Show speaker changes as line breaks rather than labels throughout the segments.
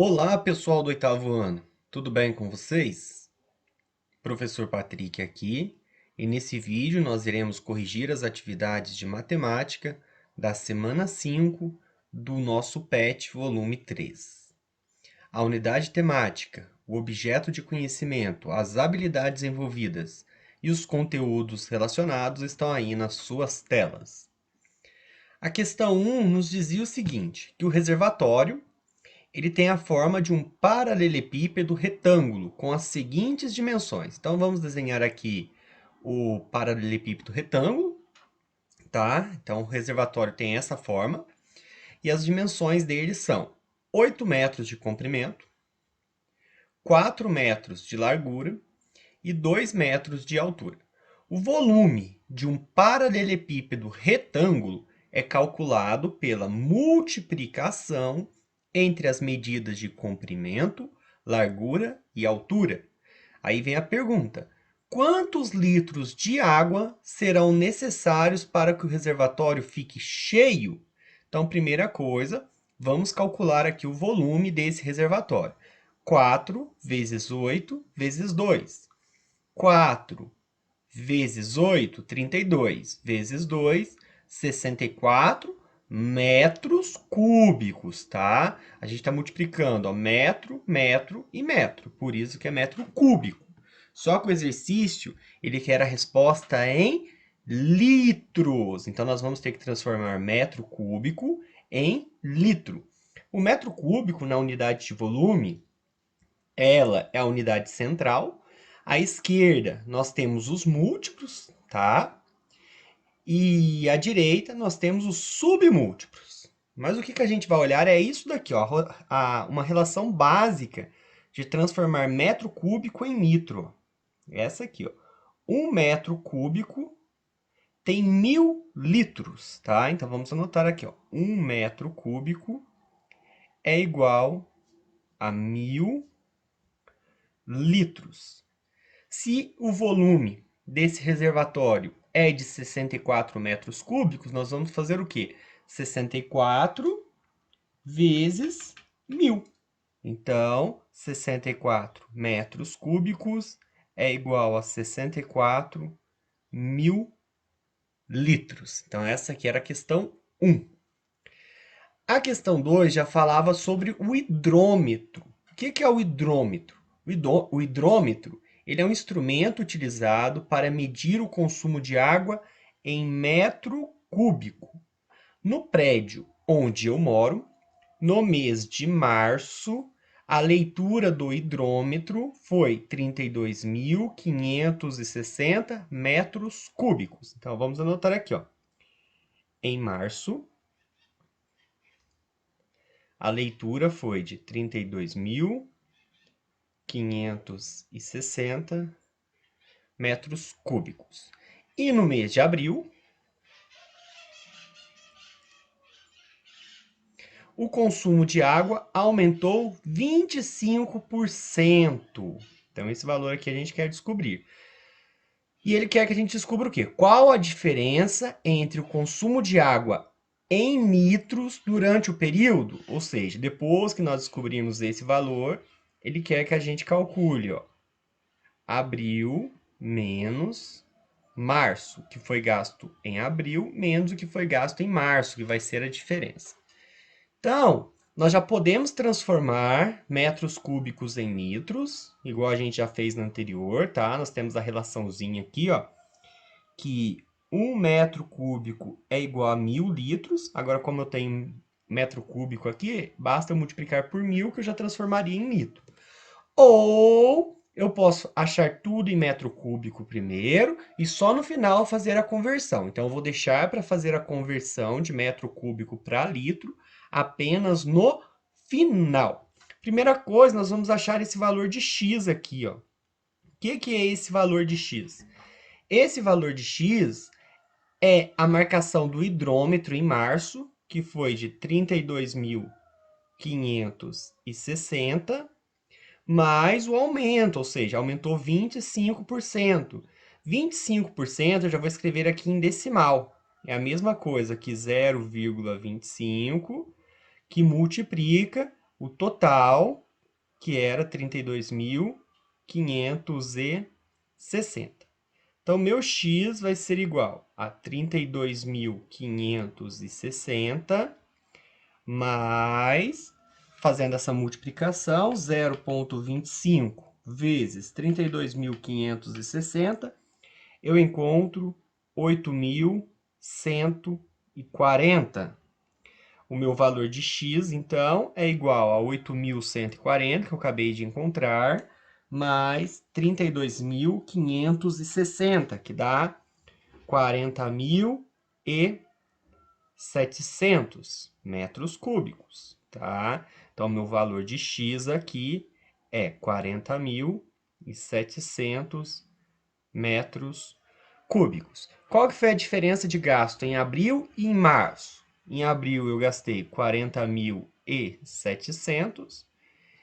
Olá, pessoal do oitavo ano, tudo bem com vocês? Professor Patrick aqui, e nesse vídeo nós iremos corrigir as atividades de matemática da semana 5 do nosso PET volume 3. A unidade temática, o objeto de conhecimento, as habilidades envolvidas e os conteúdos relacionados estão aí nas suas telas. A questão 1 nos dizia o seguinte, que o reservatório ele tem a forma de um paralelepípedo retângulo com as seguintes dimensões. Então, vamos desenhar aqui o paralelepípedo retângulo, tá? Então, o reservatório tem essa forma. E as dimensões dele são 8 metros de comprimento, 4 metros de largura e 2 metros de altura. O volume de um paralelepípedo retângulo é calculado pela multiplicação entre as medidas de comprimento, largura e altura. Aí vem a pergunta: quantos litros de água serão necessários para que o reservatório fique cheio? Então, primeira coisa, vamos calcular aqui o volume desse reservatório. 4 vezes 8 vezes 2. 4 vezes 8, 32, vezes 2, 64 metros cúbicos, tá? A gente está multiplicando, ó, metro, metro e metro, por isso que é metro cúbico. Só que o exercício, ele quer a resposta em litros. Então, nós vamos ter que transformar metro cúbico em litro. O metro cúbico, na unidade de volume, ela é a unidade central. À esquerda, nós temos os múltiplos, tá? E à direita, nós temos os submúltiplos. Mas o que a gente vai olhar é isso daqui, ó, uma relação básica de transformar metro cúbico em litro. Essa aqui, ó. 1 metro cúbico tem 1000 litros, tá? Então, vamos anotar aqui, ó. 1 metro cúbico é igual a 1000 litros. Se o volume desse reservatório é de 64 metros cúbicos, nós vamos fazer o quê? 64 vezes 1000. Então, 64 metros cúbicos é igual a 64 mil litros. Então, essa aqui era a questão 1. A questão 2 já falava sobre o hidrômetro. O que é o hidrômetro? O hidrômetro ele é um instrumento utilizado para medir o consumo de água em metro cúbico. No prédio onde eu moro, no mês de março, a leitura do hidrômetro foi 32.560 metros cúbicos. Então, vamos anotar aqui, ó. Em março, a leitura foi de 32.560 metros cúbicos. E no mês de abril, o consumo de água aumentou 25%. Então, esse valor aqui a gente quer descobrir. E ele quer que a gente descubra o quê? Qual a diferença entre o consumo de água em litros durante o período? Ou seja, depois que nós descobrimos esse valor, ele quer que a gente calcule, ó, abril menos março, que foi gasto em abril, menos o que foi gasto em março, que vai ser a diferença. Então, nós já podemos transformar metros cúbicos em litros, igual a gente já fez no anterior, tá? Nós temos a relaçãozinha aqui, ó, que 1 metro cúbico é igual a 1000 litros. Agora, como eu tenho metro cúbico aqui, basta eu multiplicar por 1000 que eu já transformaria em litro. Ou eu posso achar tudo em metro cúbico primeiro e só no final fazer a conversão. Então, eu vou deixar para fazer a conversão de metro cúbico para litro apenas no final. Primeira coisa, nós vamos achar esse valor de x aqui, ó. O que é esse valor de x? Esse valor de x é a marcação do hidrômetro em março, que foi de 32.560, mais o aumento, ou seja, aumentou 25%. 25% eu já vou escrever aqui em decimal. É a mesma coisa que 0,25, que multiplica o total, que era 32.560. Então, meu x vai ser igual a 32.560 mais, fazendo essa multiplicação, 0,25 vezes 32.560, eu encontro 8.140. O meu valor de x, então, é igual a 8.140, que eu acabei de encontrar, mais 32.560, que dá 40.700 metros cúbicos, tá? Então, meu valor de x aqui é 40.700 metros cúbicos. Qual que foi a diferença de gasto em abril e em março? Em abril eu gastei 40.700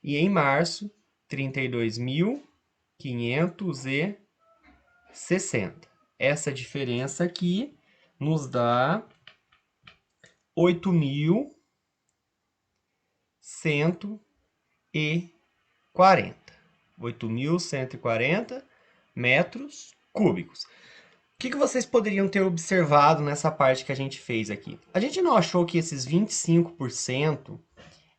e em março 32.560. Essa diferença aqui nos dá 8.140. 8.140 metros cúbicos. O que vocês poderiam ter observado nessa parte que a gente fez aqui? A gente não achou que esses 25%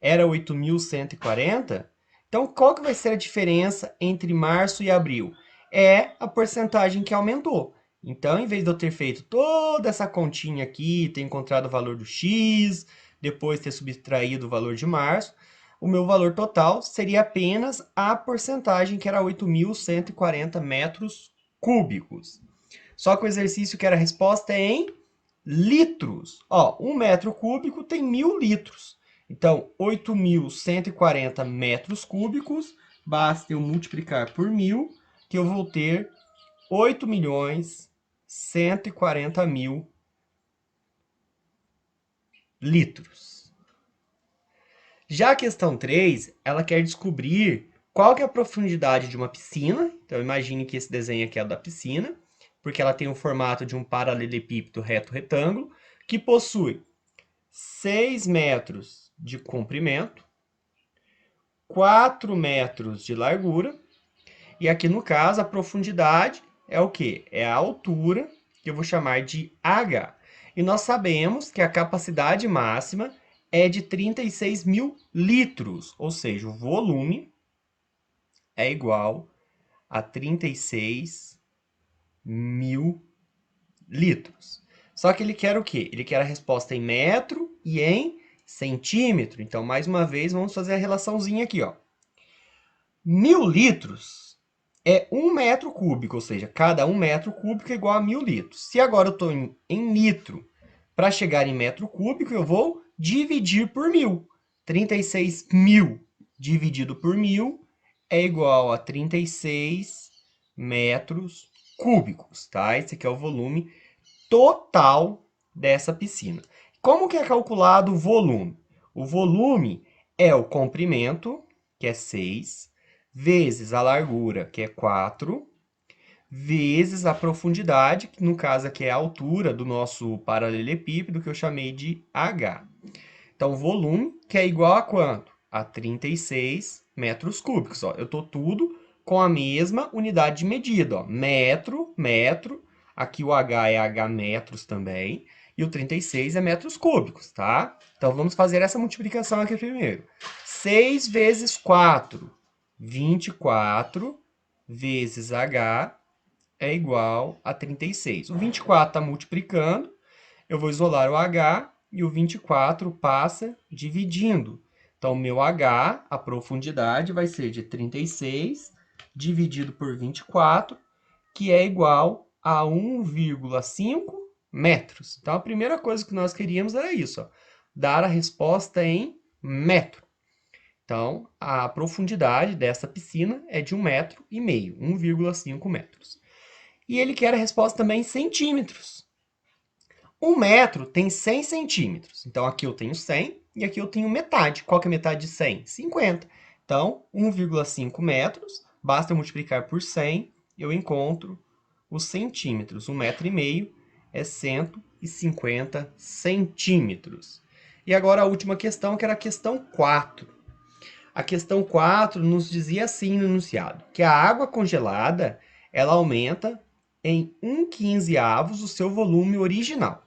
era 8.140? Então, qual que vai ser a diferença entre março e abril? É a porcentagem que aumentou. Então, em vez de eu ter feito toda essa continha aqui, ter encontrado o valor do x, depois ter subtraído o valor de março, o meu valor total seria apenas a porcentagem, que era 8.140 metros cúbicos. Só que o exercício que era a resposta é em litros. Ó, 1 metro cúbico tem 1.000 litros. Então, 8.140 metros cúbicos, basta eu multiplicar por 1.000, que eu vou ter 8.140.000 litros. Já a questão 3, ela quer descobrir qual que é a profundidade de uma piscina. Então, imagine que esse desenho aqui é da piscina, porque ela tem o formato de um paralelepípedo reto-retângulo, que possui 6 metros de comprimento, 4 metros de largura, e aqui no caso a profundidade é o quê? É a altura, que eu vou chamar de H. E nós sabemos que a capacidade máxima é de 36.000 litros, ou seja, o volume é igual a 36.000 litros. Só que ele quer o quê? Ele quer a resposta em metro e em centímetro. Então, mais uma vez, vamos fazer a relaçãozinha aqui, ó. 1.000 litros é 1 metro cúbico, ou seja, cada 1 metro cúbico é igual a 1.000 litros. Se agora eu estou em litro, para chegar em metro cúbico, eu vou dividir por 1.000. 36.000 dividido por 1.000 é igual a 36 metros cúbicos, tá? Esse aqui é o volume total dessa piscina. Como que é calculado o volume? O volume é o comprimento, que é 6, vezes a largura, que é 4, vezes a profundidade, que no caso aqui é a altura do nosso paralelepípedo, que eu chamei de H. Então, o volume, que é igual a quanto? A 36 metros cúbicos. Ó. Eu estou tudo com a mesma unidade de medida. Ó. Metro, metro. Aqui o H é H metros também. E o 36 é metros cúbicos, tá? Então, vamos fazer essa multiplicação aqui primeiro. 6 vezes 4, 24, vezes H é igual a 36. O 24 está multiplicando. Eu vou isolar o H e o 24 passa dividindo. Então, o meu H, a profundidade, vai ser de 36 dividido por 24, que é igual a 1,5 metros. Então, a primeira coisa que nós queríamos era isso, ó, dar a resposta em metro. Então, a profundidade dessa piscina é de 1,5 metro, 1,5 metros. E ele quer a resposta também em centímetros. 1 metro tem 100 centímetros. Então, aqui eu tenho 100 e aqui eu tenho metade. Qual que é metade de 100? 50. Então, 1,5 metros, basta multiplicar por 100, eu encontro os centímetros. 1,5 metro é 150 centímetros. E agora a última questão, que era a questão 4. A questão 4 nos dizia assim no enunciado, que a água congelada, ela aumenta em 1/15 o seu volume original.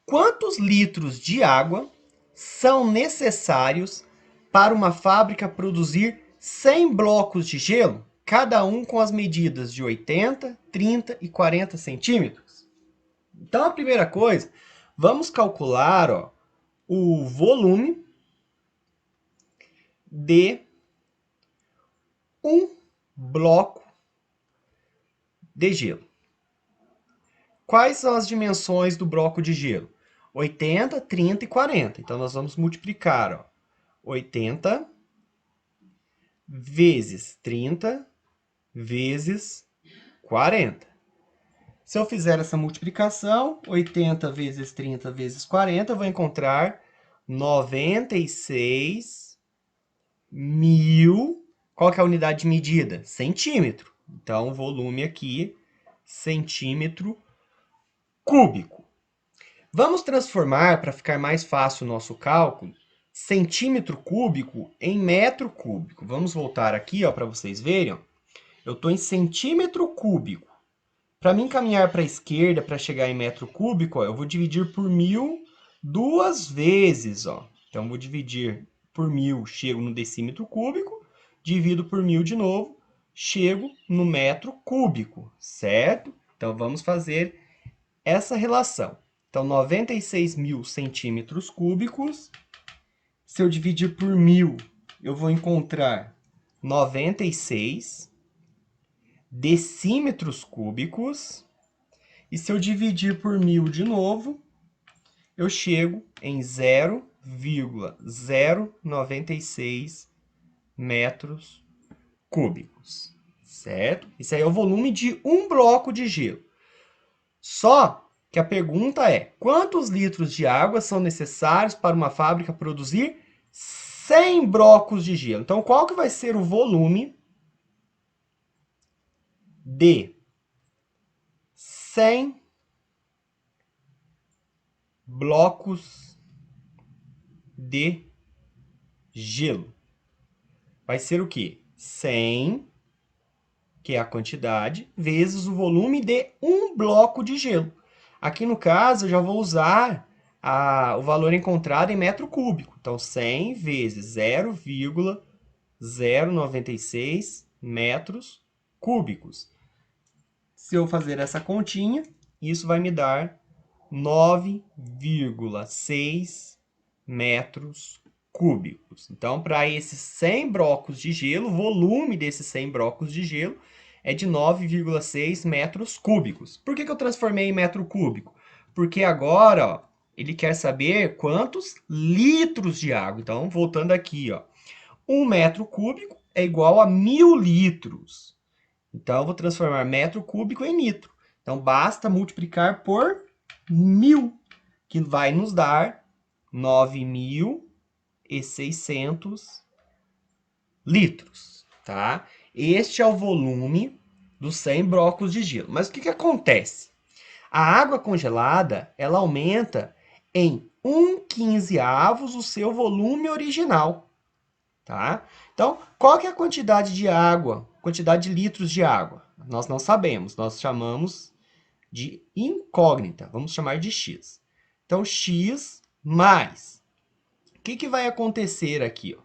Quantos litros de água são necessários para uma fábrica produzir 100 blocos de gelo, cada um com as medidas de 80, 30 e 40 centímetros? Então, a primeira coisa, vamos calcular o volume de um bloco de gelo. Quais são as dimensões do bloco de gelo? 80, 30 e 40. Então, nós vamos multiplicar 80 vezes 30 vezes 40. Se eu fizer essa multiplicação, 80 vezes 30 vezes 40, eu vou encontrar 96 mil. Qual que é a unidade de medida? Centímetro. Então, o volume aqui, centímetro cúbico. Vamos transformar, para ficar mais fácil o nosso cálculo, centímetro cúbico em metro cúbico. Vamos voltar aqui para vocês verem. Eu estou em centímetro cúbico. Para mim caminhar para a esquerda, para chegar em metro cúbico, eu vou dividir por 1000 duas vezes. Então, vou dividir por 1000, chego no decímetro cúbico, divido por 1000 de novo, chego no metro cúbico, certo? Então, vamos fazer essa relação. Então, 96.000 centímetros cúbicos. Se eu dividir por 1000, eu vou encontrar 96 decímetros cúbicos. E se eu dividir por 1000 de novo, eu chego em 0,096 metros cúbicos, certo? Isso aí é o volume de um bloco de gelo. Só que a pergunta é, quantos litros de água são necessários para uma fábrica produzir 100 blocos de gelo? Então, qual que vai ser o volume de 100 blocos de gelo? Vai ser o quê? 100, que é a quantidade, vezes o volume de um bloco de gelo. Aqui no caso, eu já vou usar o valor encontrado em metro cúbico. Então, 100 vezes 0,096 metros cúbicos. Se eu fazer essa continha, isso vai me dar 9,6 metros cúbicos. Então, para esses 100 blocos de gelo, o volume desses 100 blocos de gelo é de 9,6 metros cúbicos. Por que eu transformei em metro cúbico? Porque agora ele quer saber quantos litros de água. Então, voltando aqui, 1 metro cúbico é igual a 1000 litros. Então, eu vou transformar metro cúbico em litro. Então, basta multiplicar por 1000, que vai nos dar 9.600 litros, tá? Este é o volume dos 100 blocos de gelo. Mas o que acontece? A água congelada, ela aumenta em 1/15 o seu volume original, tá? Então, qual que é a quantidade de água, quantidade de litros de água? Nós não sabemos, nós chamamos de incógnita, vamos chamar de x. Então, x mais. O que vai acontecer aqui?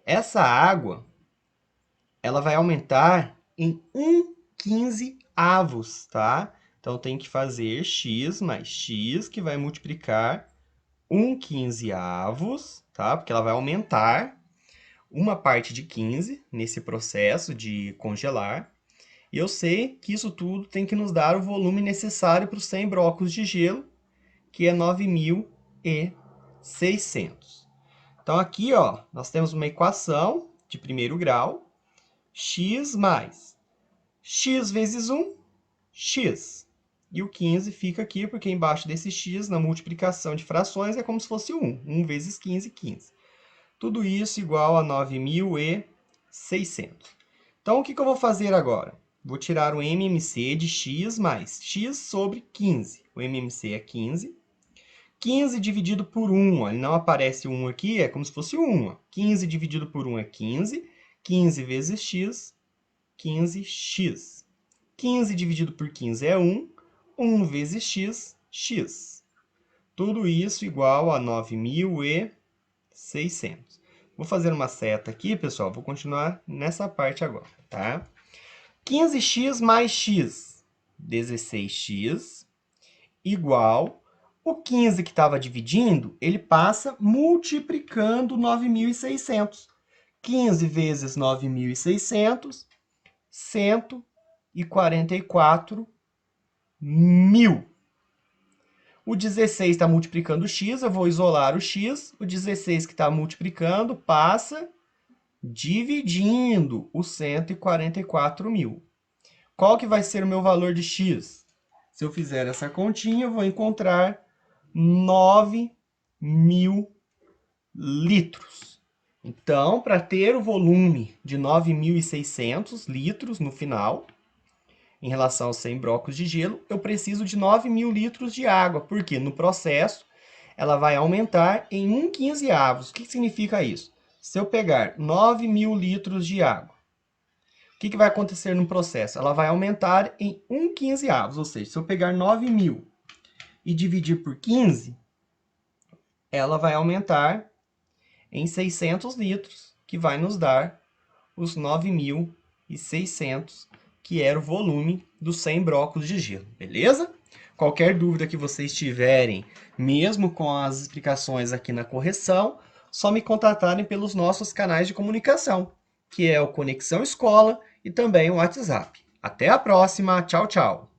Essa água, ela vai aumentar em 1/15, tá? Então, tem que fazer x mais x, que vai multiplicar 1/15, tá? Porque ela vai aumentar uma parte de 15 nesse processo de congelar. E eu sei que isso tudo tem que nos dar o volume necessário para os 100 blocos de gelo, que é 9.600. Então, aqui, nós temos uma equação de primeiro grau, x mais x vezes 1, x. E o 15 fica aqui, porque embaixo desse x, na multiplicação de frações, é como se fosse 1. 1 vezes 15, 15. Tudo isso igual a 9.600. Então, o que eu vou fazer agora? Vou tirar o MMC de x mais x sobre 15. O MMC é 15. 15 dividido por 1, ó, ele não aparece 1 aqui, é como se fosse 1. Ó. 15 dividido por 1 é 15. 15 vezes x, 15x. 15 dividido por 15 é 1. 1 vezes x, x. Tudo isso igual a 9.600. Vou fazer uma seta aqui, pessoal. Vou continuar nessa parte agora, tá? 15x mais x, 16x, igual... O 15 que estava dividindo, ele passa multiplicando 9.600. 15 vezes 9.600, 144 mil. O 16 está multiplicando o x, eu vou isolar o x. O 16 que está multiplicando passa dividindo os 144 mil. Qual que vai ser o meu valor de x? Se eu fizer essa continha, eu vou encontrar 9.000 litros. Então, para ter o volume de 9.600 litros no final, em relação aos 100 blocos de gelo, eu preciso de 9.000 litros de água, porque no processo ela vai aumentar em 1/15. O que significa isso? Se eu pegar 9.000 litros de água, o que vai acontecer no processo? Ela vai aumentar em 1/15, ou seja, se eu pegar 9.000 e dividir por 15, ela vai aumentar em 600 litros, que vai nos dar os 9.600, que era o volume dos 100 blocos de gelo, beleza? Qualquer dúvida que vocês tiverem, mesmo com as explicações aqui na correção, só me contatarem pelos nossos canais de comunicação, que é o Conexão Escola e também o WhatsApp. Até a próxima, tchau, tchau!